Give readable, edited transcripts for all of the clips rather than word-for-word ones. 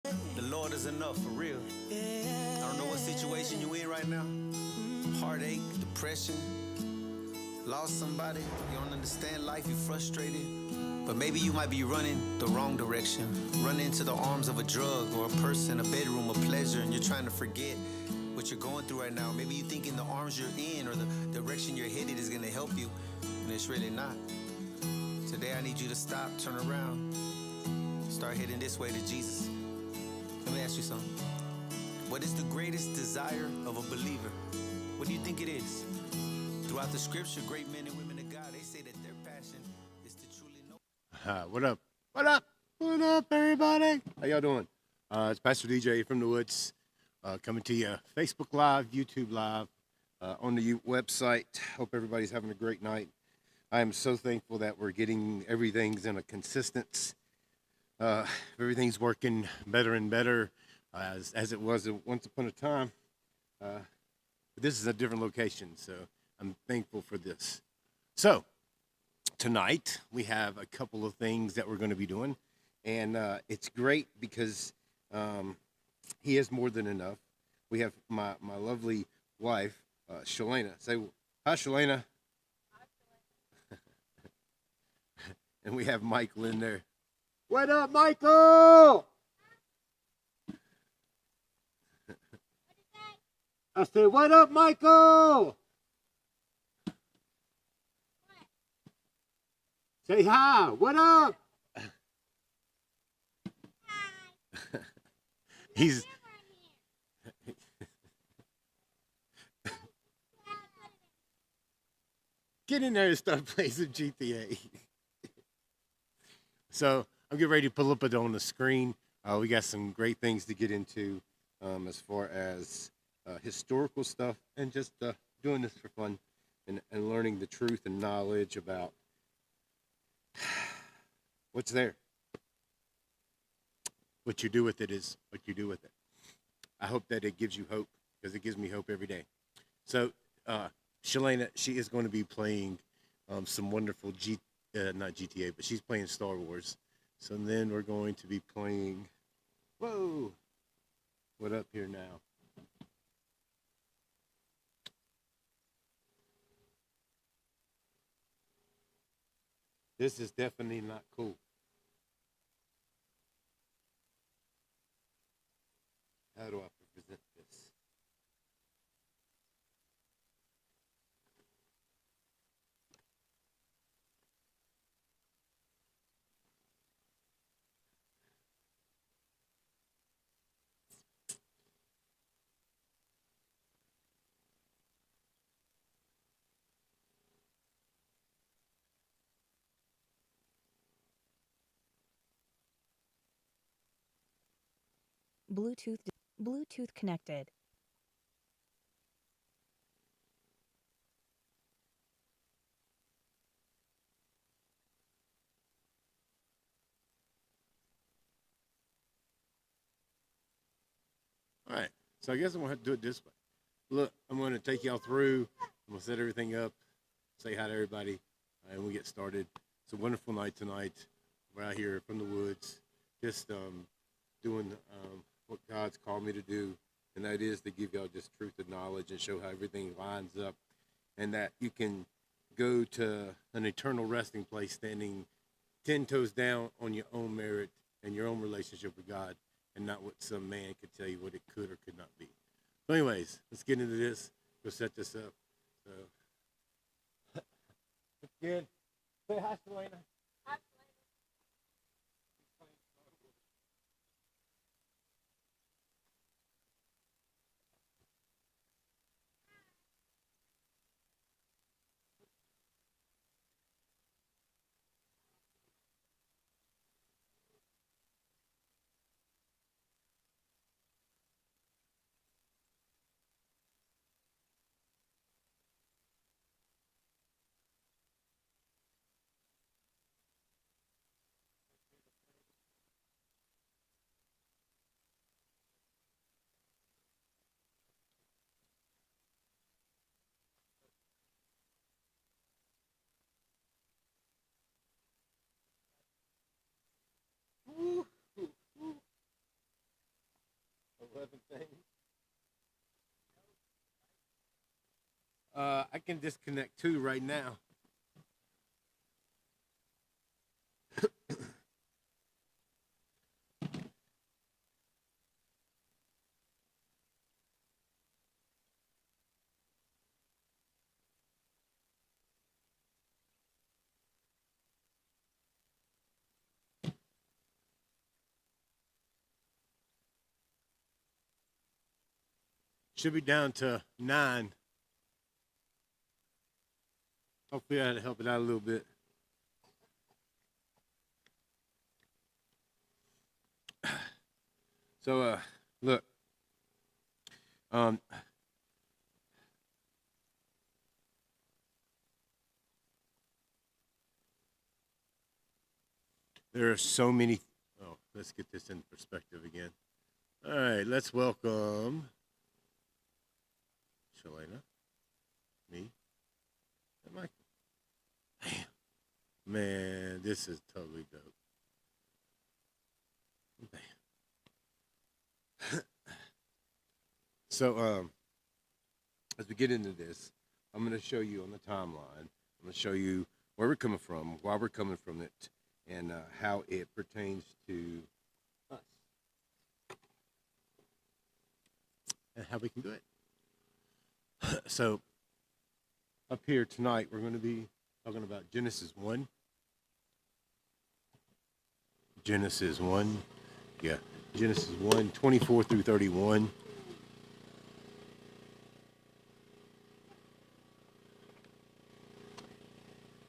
The Lord is enough for real. I don't know what situation you in right now. Heartache, depression, lost somebody. You don't understand life, you're frustrated. But maybe you might be running the wrong direction. Running into the arms of a drug or a person, a bedroom, a pleasure, and you're trying to forget what you're going through right now. Maybe you thinking the arms you're in or the direction you're headed is gonna help you, and it's really not. Today I need you to stop, turn around, start heading this way to Jesus. Let me ask you something. What is the greatest desire of a believer? What do you think it is? Throughout the scripture, great men and women of God, they say that their passion is to truly know. What up? What up? What up, everybody? How y'all doing? It's Pastor DJ from the Woods, coming to you Facebook Live, YouTube Live, on the website. Hope everybody's having a great night. I am so thankful that we're getting everything's in a consistent. Everything's working better and better as it was once upon a time. But this is a different location, so I'm thankful for this. So tonight we have a couple of things that we're going to be doing, and it's great because he is more than enough. We have my lovely wife, Shalana. Say hi, Shalana. And we have Michael in there. What up, Michael? I said, what up, Michael? Say hi. What up? Hi. He's. Get in there and start playing some GTA. So I'm getting ready to pull up it on the screen. We got some great things to get into as far as historical stuff and just doing this for fun and learning the truth and knowledge about what's there. What you do with it is what you do with it. I hope that it gives you hope because it gives me hope every day. So Shalana, she is going to be playing some wonderful not GTA, but she's playing Star Wars. So then we're going to be playing. Whoa! What up here now? This is definitely not cool. How do I present this? Bluetooth connected. All right. So I guess I'm going to have to do it this way. Look, I'm going to take y'all through. I'm going to set everything up, say hi to everybody, and we get started. It's a wonderful night tonight. We're out here from the woods, just doing what God's called me to do, and that is to give y'all just truth and knowledge and show how everything lines up, and that you can go to an eternal resting place standing 10 toes down on your own merit and your own relationship with God, and not what some man could tell you what it could or could not be. So anyways, let's get into this. We'll set this up. So, good. Say hi, Selena. I can disconnect 2 right now. Should be down to 9. Hopefully that'll help it out a little bit. So, look. There are so many. Oh, let's get this in perspective again. All right, let's welcome Shalana, me, and Michael. Man, this is totally dope. So, as we get into this, I'm going to show you on the timeline. I'm going to show you where we're coming from, why we're coming from it, and how it pertains to us, and how we can do it. So, up here tonight, we're going to be talking about Genesis 1. Genesis 1. Yeah. Genesis 1, 24 through 31.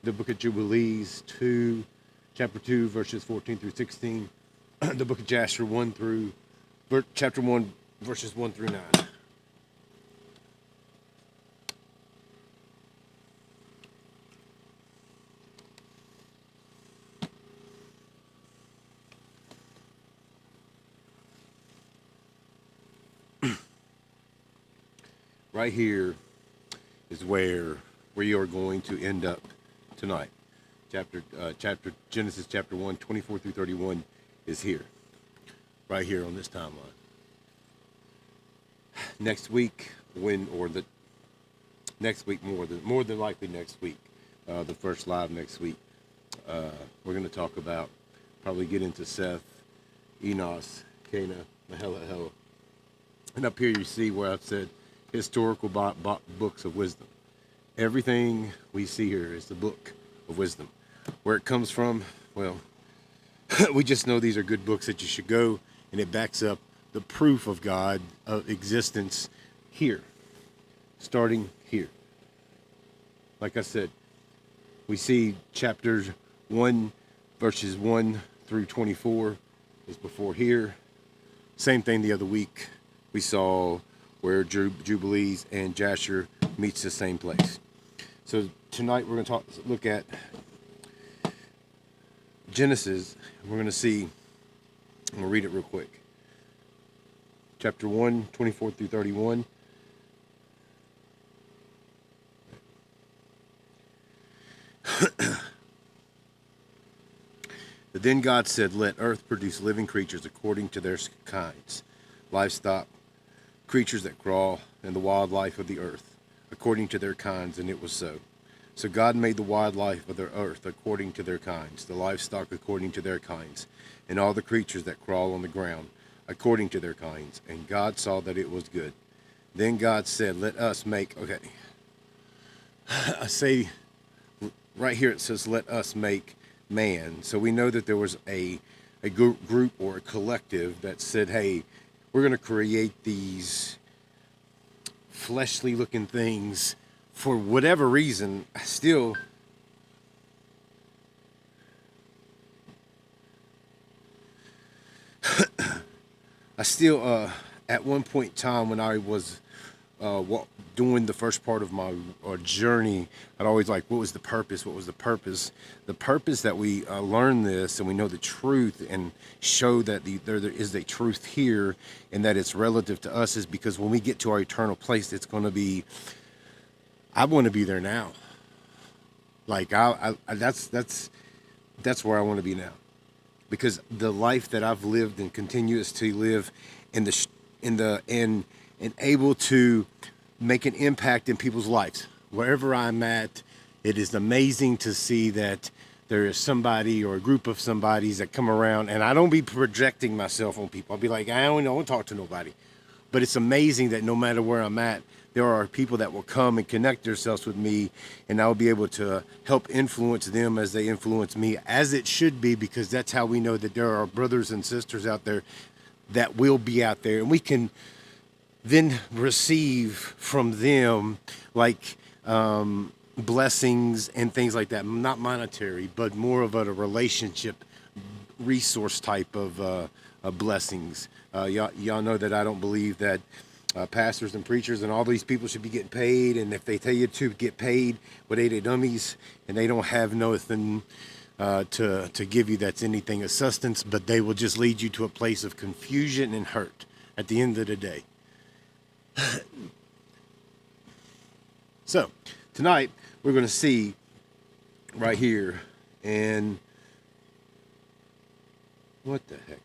The book of Jubilees 2, chapter 2, verses 14 through 16. The book of Jasher chapter 1, verses 1 through 9. Right here is where we are going to end up tonight. Genesis chapter 1, 24 through 31 is here. Right here on this timeline. Next week, more than likely next week, the first live next week, we're going to talk about, probably get into Seth, Enos, Cana, Mahalael. And up here you see where I've said historical books of wisdom. Everything we see here is the book of wisdom. Where it comes from, well, we just know these are good books that you should go, and it backs up the proof of God, of existence here, starting here. Like I said, we see chapters 1, verses 1 through 24 is before here. Same thing the other week. We saw where Jubilees and Jasher meets the same place. So tonight we're going to look at Genesis. We're going to see, I'm going to read it real quick. Chapter 1, 24 through 31. Then God said, "Let earth produce living creatures according to their kinds, livestock, creatures that crawl, and the wildlife of the earth, according to their kinds," and it was so. So God made the wildlife of the earth according to their kinds, the livestock according to their kinds, and all the creatures that crawl on the ground according to their kinds. And God saw that it was good. Then God said, "Let us make," okay. I say, right here it says, "Let us make man." So we know that there was a group or a collective that said, hey, we're going to create these fleshly looking things for whatever reason. I still at one point in time when I was doing the first part of my journey, I'd always like, what was the purpose? What was the purpose? The purpose that we learn this and we know the truth and show that there is a truth here and that it's relative to us is because when we get to our eternal place, it's going to be, I want to be there now. Like that's where I want to be now, because the life that I've lived and continues to live in the and able to make an impact in people's lives. Wherever I'm at, it is amazing to see that there is somebody or a group of somebodies that come around, and I don't be projecting myself on people. I'll be like, I don't want to talk to nobody. But it's amazing that no matter where I'm at, there are people that will come and connect themselves with me, and I'll be able to help influence them as they influence me, as it should be, because that's how we know that there are brothers and sisters out there that will be out there, and we can then receive from them like blessings and things like that, not monetary, but more of a relationship resource type of blessings. Y'all know that I don't believe that pastors and preachers and all these people should be getting paid, and if they tell you to get paid, well, they dummies, and they don't have nothing to give you that's anything of substance, but they will just lead you to a place of confusion and hurt at the end of the day. So tonight we're going to see right here, and what the heck?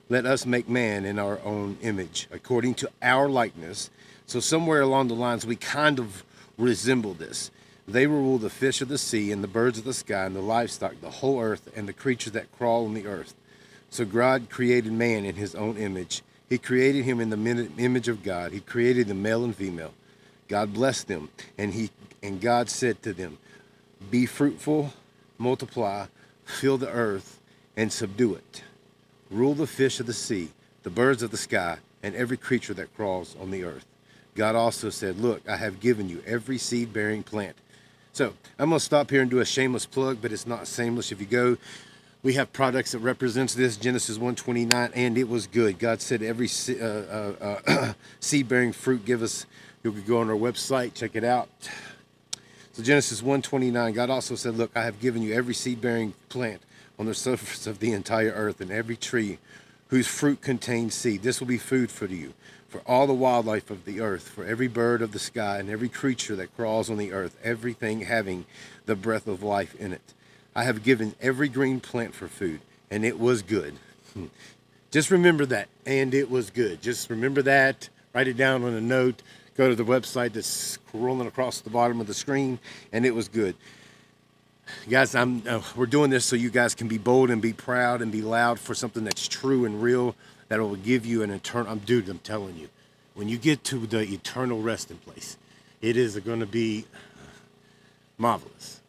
Let us make man in our own image, according to our likeness. So somewhere along the lines, we kind of resemble this. They will rule the fish of the sea and the birds of the sky and the livestock, the whole earth, and the creatures that crawl on the earth. So God created man in his own image. He created him in the image of God. He created them male and female. God blessed them, and God said to them, be fruitful, multiply, fill the earth, and subdue it. Rule the fish of the sea, the birds of the sky, and every creature that crawls on the earth. God also said, look, I have given you every seed-bearing plant. So I'm going to stop here and do a shameless plug, but it's not shameless. If you go, we have products that represents this, Genesis 1:29, and it was good. God said every seed-bearing fruit give us. You can go on our website, check it out. So Genesis 1:29, God also said, look, I have given you every seed-bearing plant on the surface of the entire earth, and every tree whose fruit contains seed. This will be food for you, for all the wildlife of the earth, for every bird of the sky, and every creature that crawls on the earth, everything having the breath of life in it. I have given every green plant for food, and it was good. Just remember that, and it was good. Just remember that, write it down on a note, go to the website that's rolling across the bottom of the screen, and it was good. Guys, we're doing this so you guys can be bold and be proud and be loud for something that's true and real, that will give you an eternal, I'm telling you, when you get to the eternal resting place, it is going to be marvelous.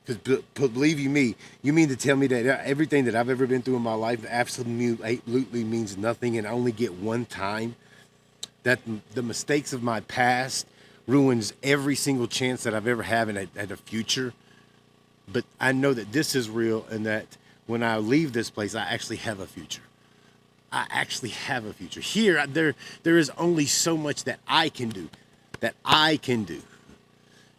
Because believe you me, you mean to tell me that everything that I've ever been through in my life absolutely means nothing, and I only get one time? That the mistakes of my past ruins every single chance that I've ever had at a future? But I know that this is real, and that when I leave this place, I actually have a future. I actually have a future. Here, there is only so much that I can do.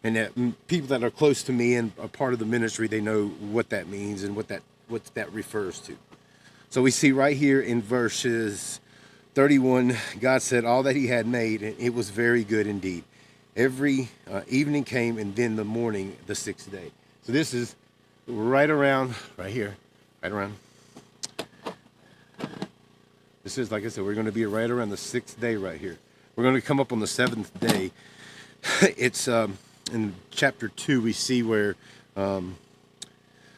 And that people that are close to me and a part of the ministry, they know what that means and what that refers to. So we see right here in verses 31, God said all that he had made, and it was very good indeed. Every evening came, and then the morning, the sixth day. So this is right around, right here, right around. This is, like I said, we're going to be right around the sixth day right here. We're going to come up on the seventh day. It's in chapter 2, we see where, so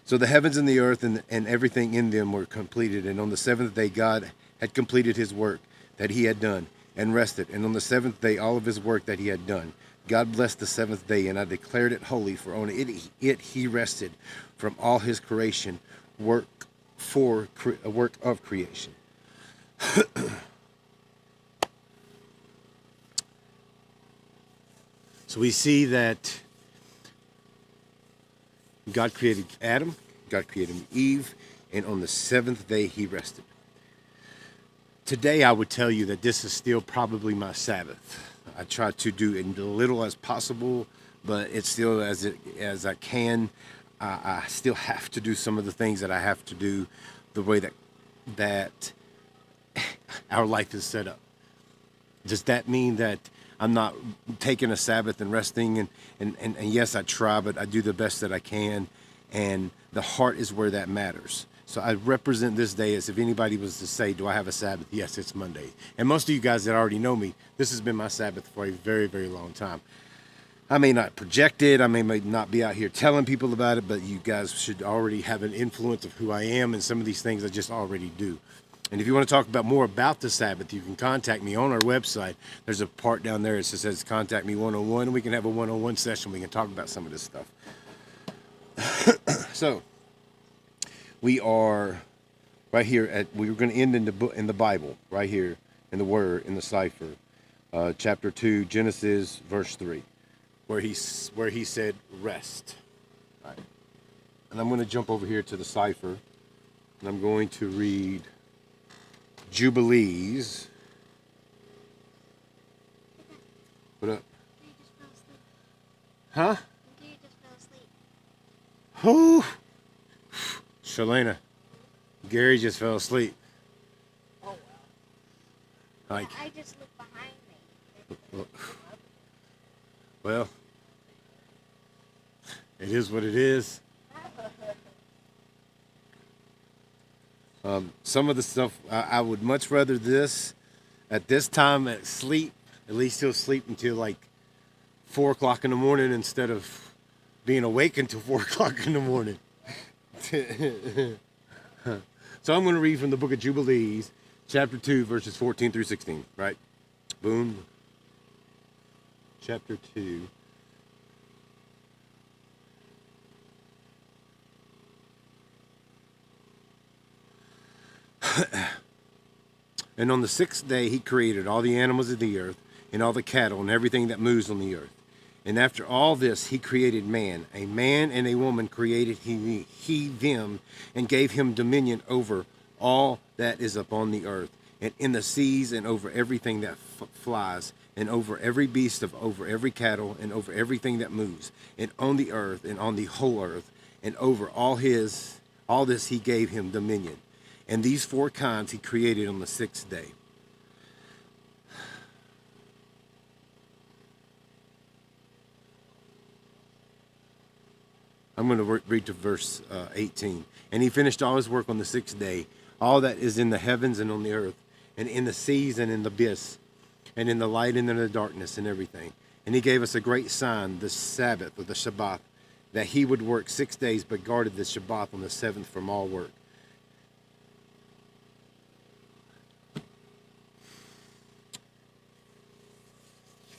the heavens and the earth and everything in them were completed. And on the seventh day, God had completed his work that he had done and rested. And on the seventh day, all of his work that he had done. God blessed the seventh day, and I declared it holy, for on it he rested from all his creation, work of creation. So we see that God created Adam, God created Eve, and on the seventh day he rested. Today I would tell you that this is still probably my Sabbath. I try to do as little as possible, but it's still as I can. I still have to do some of the things that I have to do the way that our life is set up. Does that mean that I'm not taking a Sabbath and resting? And yes, I try, but I do the best that I can. And the heart is where that matters. So I represent this day as if anybody was to say, do I have a Sabbath? Yes, it's Monday. And most of you guys that already know me, this has been my Sabbath for a very, very long time. I may not project it, I may not be out here telling people about it, but you guys should already have an influence of who I am, and some of these things I just already do. And if you want to talk about more about the Sabbath, you can contact me on our website. There's a part down there that says contact me 101, and we can have a one-on-one session. We can talk about some of this stuff. So we are right here we're going to end in the Bible, right here in the Word, in the cipher, chapter 2, Genesis, verse 3, where he said rest. All right. And I'm going to jump over here to the cipher, and I'm going to read Jubilees. What up? You just fell asleep. Huh? You just fell asleep. Who? Shalana, Gary just fell asleep. Oh, well. Like, I just looked behind me. well, it is what it is. Some of the stuff, I would much rather this at this time at sleep. At least he'll sleep until like 4 o'clock in the morning instead of being awake until 4 o'clock in the morning. So I'm going to read from the book of Jubilees, chapter 2, verses 14 through 16, right? Boom. Chapter 2. And on the 6th day he created all the animals of the earth and all the cattle and everything that moves on the earth. And after all this he created man. A man and a woman created he them, and gave him dominion over all that is upon the earth, and in the seas, and over everything that flies, and over every beast, over every cattle, and over everything that moves, and on the earth, and on the whole earth, and over all this he gave him dominion. And these 4 kinds he created on the 6th day. I'm going to read to verse 18. And he finished all his work on the 6th day, all that is in the heavens and on the earth, and in the seas and in the abyss, and in the light and in the darkness and everything. And he gave us a great sign, the Sabbath, or the Shabbat, that he would work 6 days, but guarded the Shabbat on the 7th from all work.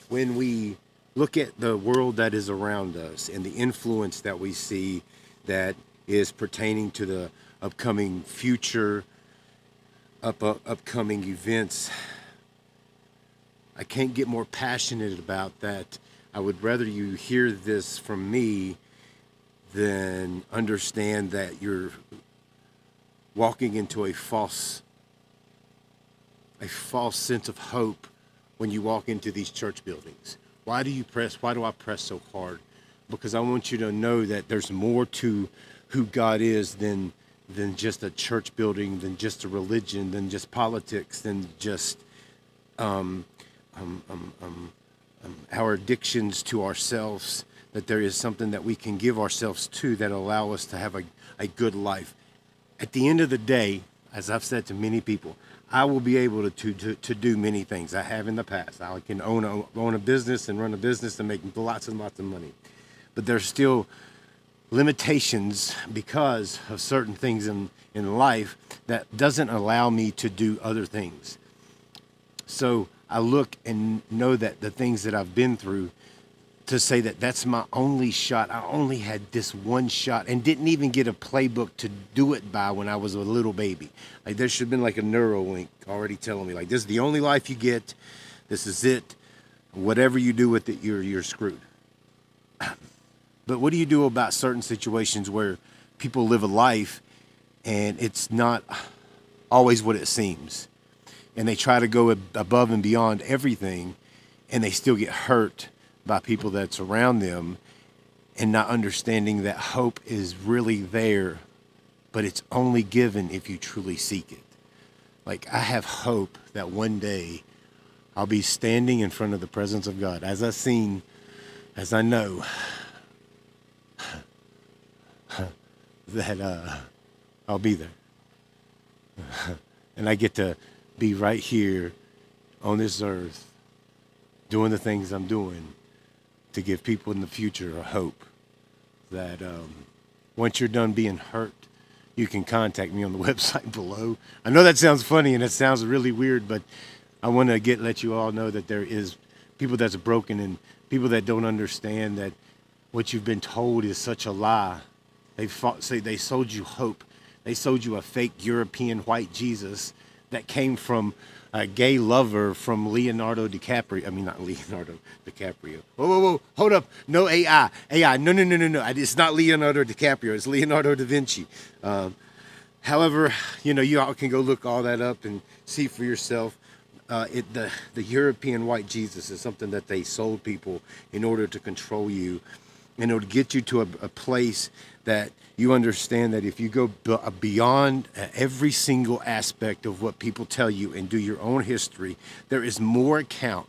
When we look at the world that is around us and the influence that we see that is pertaining to the upcoming future, upcoming events, I can't get more passionate about that. I would rather you hear this from me than understand that you're walking into a false sense of hope when you walk into these church buildings. Why do I press so hard? Because I want you to know that there's more to who God is than just a church building, than just a religion, than just politics, than just our addictions to ourselves, that there is something that we can give ourselves to that allow us to have a good life. At the end of the day, as I've said to many people, I will be able to do many things. I have in the past. I can own a business and run a business and make lots and lots of money. But there's still limitations because of certain things in life that doesn't allow me to do other things. So I look and know that the things that I've been through, to say that that's my only shot. I only had this one shot and didn't even get a playbook to do it by when I was a little baby. Like, there should have been like a Neuralink already telling me, like, this is the only life you get. This is it. Whatever you do with it, you're screwed. But what do you do about certain situations where people live a life and it's not always what it seems? And they try to go above and beyond everything, and they still get hurt by people that's around them, and not understanding that hope is really there, but it's only given if you truly seek it. Like, I have hope that one day I'll be standing in front of the presence of God, as I know that I'll be there. And I get to be right here on this earth doing the things I'm doing to give people in the future a hope that once you're done being hurt, you can contact me on the website below. I know that sounds funny and it sounds really weird, but I want to let you all know that there is people that's broken and people that don't understand that what you've been told is such a lie. They sold you hope. They sold you a fake European white Jesus that came from a gay lover from Leonardo DiCaprio. I mean, not Leonardo DiCaprio. Whoa, hold up. No AI. No. It's not Leonardo DiCaprio. It's Leonardo da Vinci. However, you all can go look all that up and see for yourself. The European white Jesus is something that they sold people in order to control you, in order to get you to a place that you understand that if you go beyond every single aspect of what people tell you and do your own history, there is more account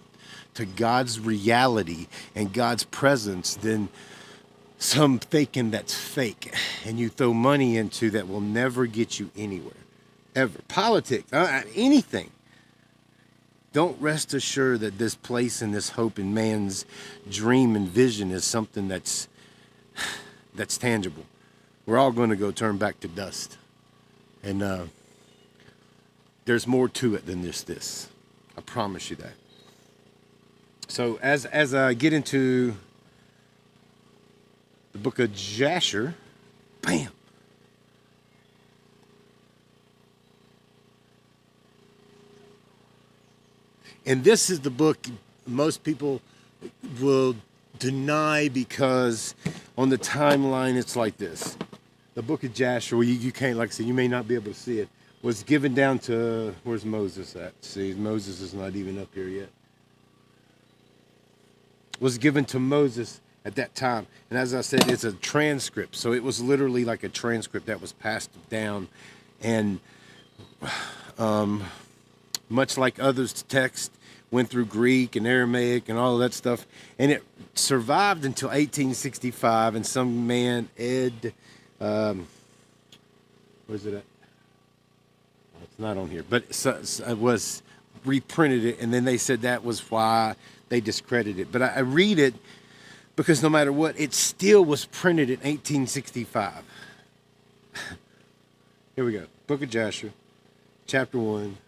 to God's reality and God's presence than some thinking that's fake and you throw money into that will never get you anywhere, ever. Politics, anything. Don't rest assured that this place and this hope in man's dream and vision is something that's tangible. We're all going to go turn back to dust. And there's more to it than this. I promise you that. So as I get into the book of Jasher, bam. And this is the book most people will deny because on the timeline it's like this. The book of Jasher, well, you can't, like I said, you may not be able to see it, was given down to, where's Moses at? See, Moses is not even up here yet. Was given to Moses at that time. And as I said, it's a transcript. So it was literally like a transcript that was passed down. And much like others' text, went through Greek and Aramaic and all of that stuff. And it survived until 1865. And some man, where's it at? It's not on here. But it was reprinted it. And then they said that was why they discredited it. But I read it because no matter what, it still was printed in 1865. Here we go. Book of Jasher, chapter 1.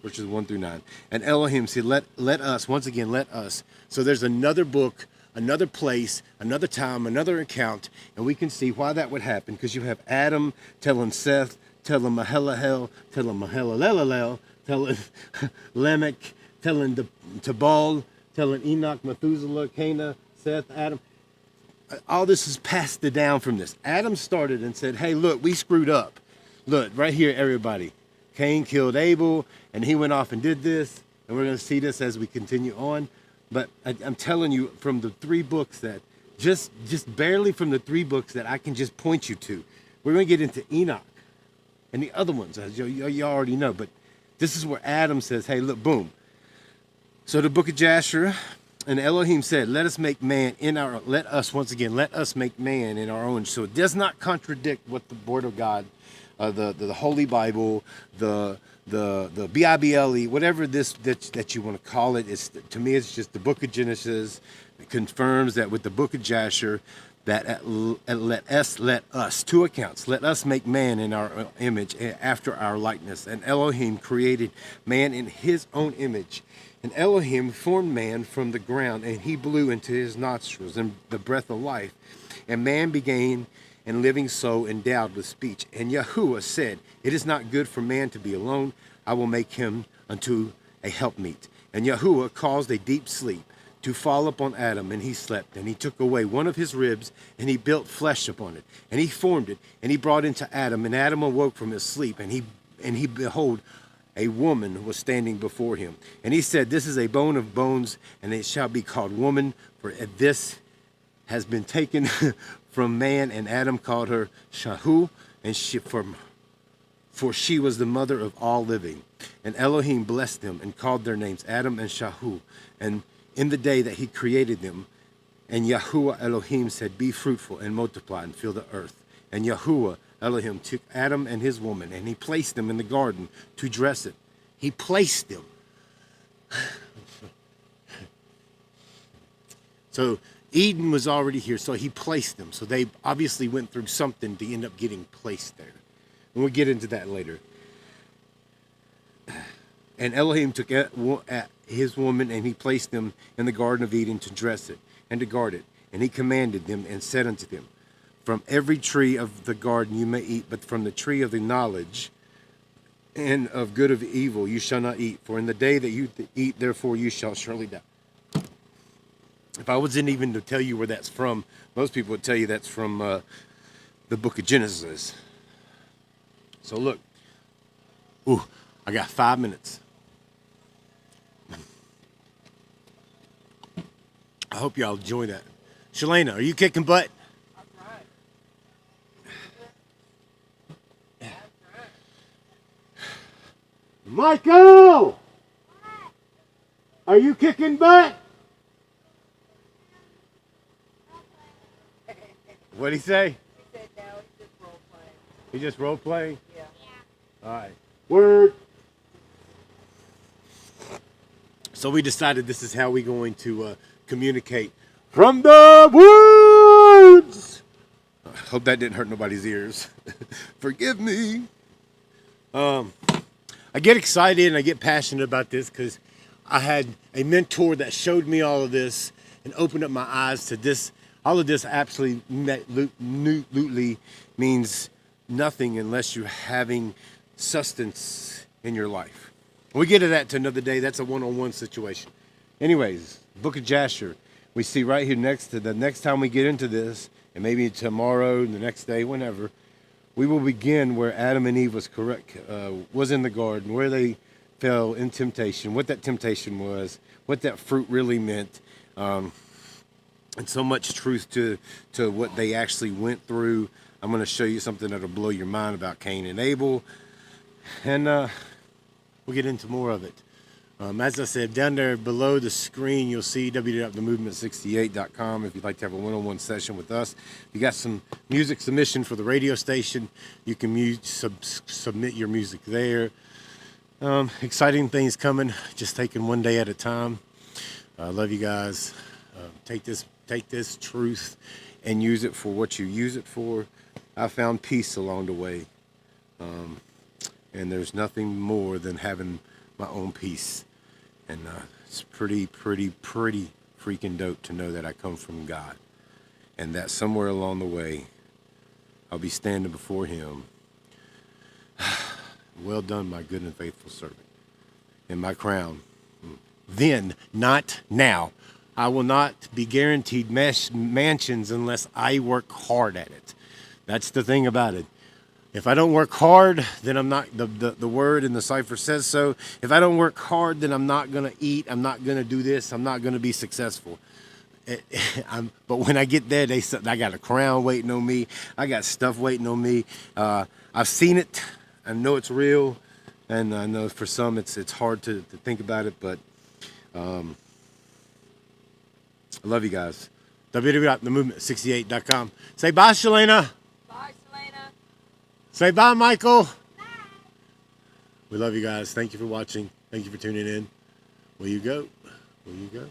Verses 1 through 9. And Elohim said, let us, once again, let us. So there's another book, another place, another time, another account, and we can see why that would happen, because you have Adam telling Seth, telling Mahalalel, telling Mahalalel, telling Lamech, telling Tubal, telling Enoch, Methuselah, Cana, Seth, Adam. All this is passed down from this. Adam started and said, hey, look, we screwed up. Look, right here, everybody. Cain killed Abel, and he went off and did this, and we're going to see this as we continue on. But I'm telling you, from the three books that, just barely from the three books that I can just point you to, we're going to get into Enoch and the other ones, as you already know. But this is where Adam says, hey, look, boom. So the book of Jasher, and Elohim said, let us make man let us make man in our own. So it does not contradict what the Word of God, the Holy Bible, the Bible, whatever that you want to call it, is to me it's just the book of Genesis. It confirms that with the book of Jasher, that let us, two accounts, let us make man in our image after our likeness. And Elohim created man in his own image. And Elohim formed man from the ground, and he blew into his nostrils and the breath of life. And man began and living soul endowed with speech. And Yahuwah said, it is not good for man to be alone. I will make him unto a helpmeet. And Yahuwah caused a deep sleep to fall upon Adam, and he slept. And he took away one of his ribs, and he built flesh upon it. And he formed it, and he brought into Adam. And Adam awoke from his sleep, and he behold, a woman was standing before him. And he said, this is a bone of bones, and it shall be called woman, for this has been taken from man. And Adam called her Shahu, and for she was the mother of all living. And Elohim blessed them and called their names Adam and Shahu. And in the day that he created them, and Yahuwah Elohim said, be fruitful and multiply and fill the earth. And Yahuwah Elohim took Adam and his woman, and he placed them in the garden to dress it. He placed them. So Eden was already here, so he placed them. So they obviously went through something to end up getting placed there. And we'll get into that later. And Elohim took his woman, and he placed them in the Garden of Eden to dress it and to guard it. And he commanded them and said unto them, from every tree of the garden you may eat, but from the tree of the knowledge and of good of evil you shall not eat. For in the day that you eat, therefore you shall surely die. If I wasn't even to tell you where that's from, most people would tell you that's from the book of Genesis. So look. Ooh, I got 5 minutes. I hope y'all enjoy that. Shalana, are you kicking butt? Michael! Are you kicking butt? What'd he say? He said no, he's just role playing. He just role playing? Yeah. All right. Word. So we decided this is how we're going to communicate from the woods. I hope that didn't hurt nobody's ears. Forgive me. I get excited and I get passionate about this because I had a mentor that showed me all of this and opened up my eyes to this. All of this absolutely means nothing unless you're having substance in your life. We get to that to another day. That's a one-on-one situation. Anyways, Book of Jasher. We see right here next to the next time we get into this, and maybe tomorrow, the next day, whenever, we will begin where Adam and Eve was in the garden, where they fell in temptation, what that temptation was, what that fruit really meant, and so much truth to what they actually went through. I'm going to show you something that'll blow your mind about Cain and Abel, and we'll get into more of it. As I said, down there below the screen, you'll see www.themovement68.com if you'd like to have a one-on-one session with us. If you got some music submission for the radio station, you can submit your music there. Exciting things coming, just taking one day at a time. I love you guys. Take this truth and use it for what you use it for. I found peace along the way. And there's nothing more than having my own peace. And it's pretty freaking dope to know that I come from God. And that somewhere along the way, I'll be standing before him. Well done, my good and faithful servant. And my crown. Then, not now. I will not be guaranteed mansions unless I work hard at it. That's the thing about it. If I don't work hard, then I'm not, the word in the cipher says so. If I don't work hard, then I'm not going to eat. I'm not going to do this. I'm not going to be successful. But when I get there, I got a crown waiting on me. I got stuff waiting on me. I've seen it. I know it's real. And I know for some it's hard to think about it. But I love you guys. www.themovement68.com. Say bye, Shalana. Bye, Selena. Say bye, Michael. Bye. We love you guys. Thank you for watching. Thank you for tuning in. Will you go? Will you go?